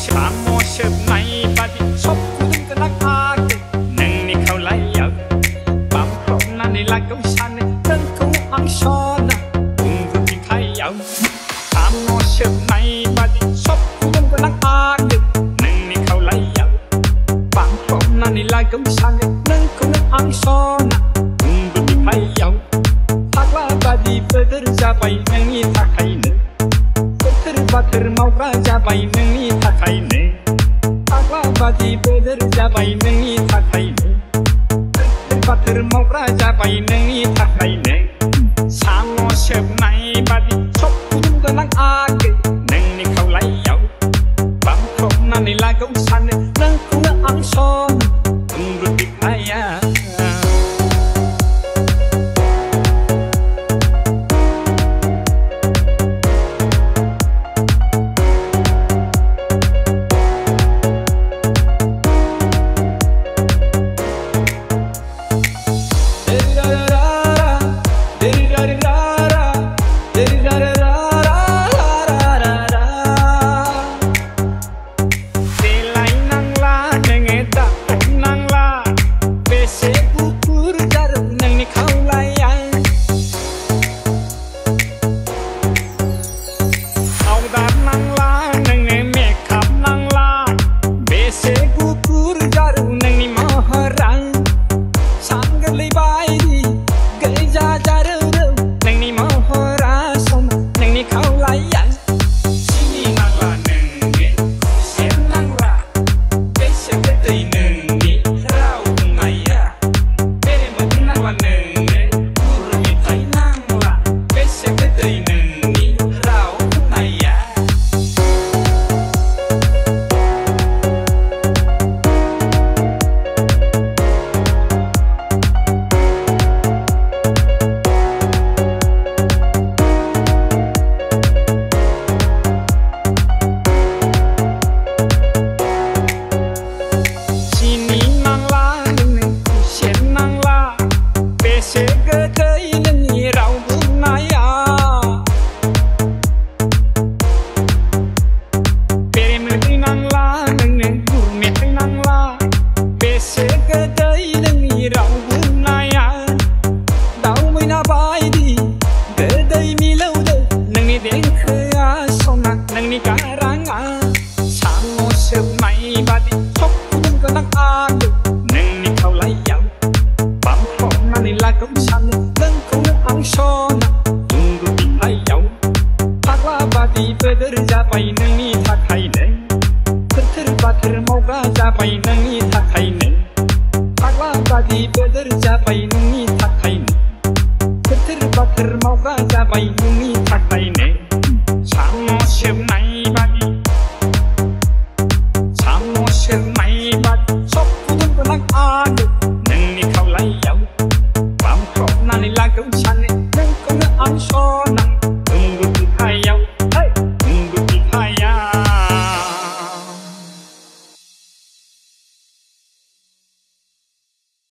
Samo sebnai padi sop kudung kenak ake neng ni kau layau bam kau nani lagau sana dan kau angsona tunggu di kayau. Samo sebnai padi sop kudung kenak ake neng ni kau layau bam kau nani lagau sana dan kau angsona tunggu di kayau. Taklah padi berjabai neng ni takai neng bater mau raja bai nengi takai ne takwa badi beder jabai nengi takai ne bater mau raja bai nengi takai ne samo sebnai badi sop kudung tenang ake nengi kau layau bam kau nani lagau sana nang kuna angson tunggu di kaya. Bater mau raja bayi